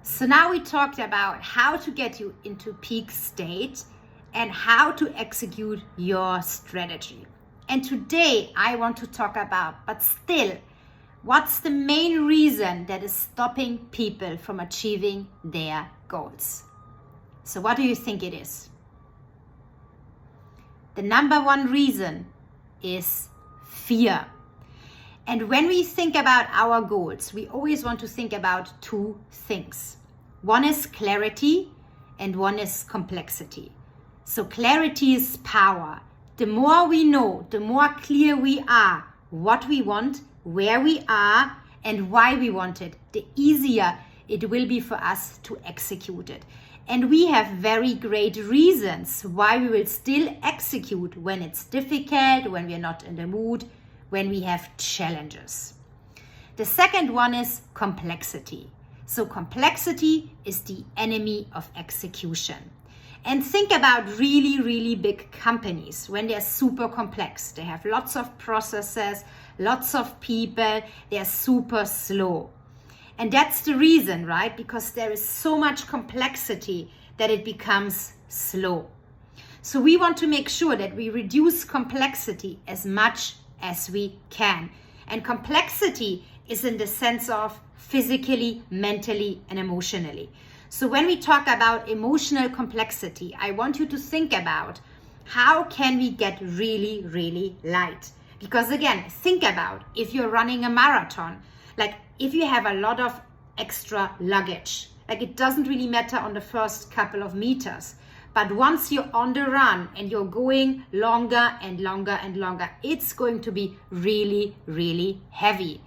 So now we talked about how to get you into peak state and how to execute your strategy. And today I want to talk about, but still, what's the main reason that is stopping people from achieving their goals? So what do you think it is? The number one reason is fear. And when we think about our goals, we always want to think about two things. One is clarity and one is complexity. So clarity is power. The more we know, the more clear we are what we want, where we are, and why we want it, the easier it will be for us to execute it. And we have very great reasons why we will still execute when it's difficult, when we're not in the mood, when we have challenges. The second one is complexity. So complexity is the enemy of execution. And think about really, really big companies when they're super complex. They have lots of processes, lots of people, they're super slow. And that's the reason, right? Because there is so much complexity that it becomes slow. So we want to make sure that we reduce complexity as much as we can. And complexity is in the sense of physically, mentally, and emotionally. So when we talk about emotional complexity, I want you to think about how can we get really, really light? Because again, think about if you're running a marathon, like if you have a lot of extra luggage, like it doesn't really matter on the first couple of meters. But once you're on the run and you're going longer and longer and longer, it's going to be really, really heavy.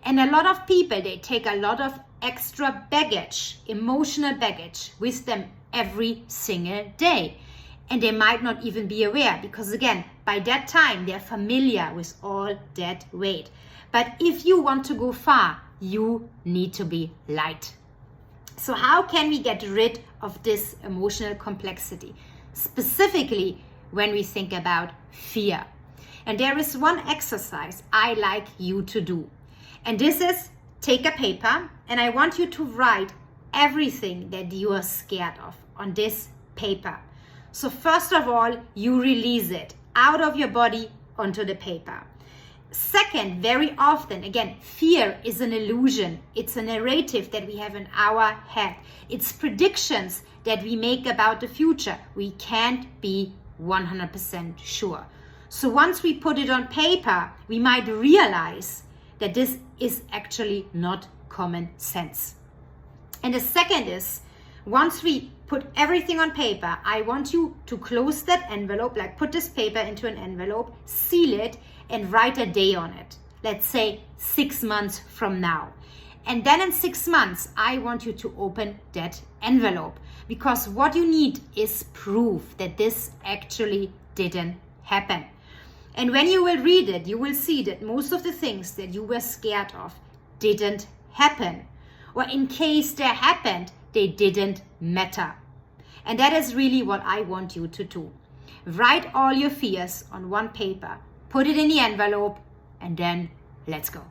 And a lot of people, they take a lot of extra baggage, emotional baggage with them every single day. And they might not even be aware because again, by that time, they're familiar with all that weight. But if you want to go far, you need to be light. So how can we get rid of this emotional complexity? Specifically when we think about fear. And there is one exercise I like you to do. And this is take a paper and I want you to write everything that you are scared of on this paper. So first of all, you release it out of your body onto the paper. Second, very often, again, fear is an illusion. It's a narrative that we have in our head. It's predictions that we make about the future. We can't be 100% sure. So once we put it on paper, we might realize that this is actually not common sense. And the second is, once we put everything on paper, I want you to close that envelope, like put this paper into an envelope, seal it, and write a day on it. Let's say 6 months from now. And then in 6 months, I want you to open that envelope because what you need is proof that this actually didn't happen. And when you will read it, you will see that most of the things that you were scared of didn't happen. Or in case they happened, they didn't matter. And that is really what I want you to do. Write all your fears on one paper, put it in the envelope, and then let's go.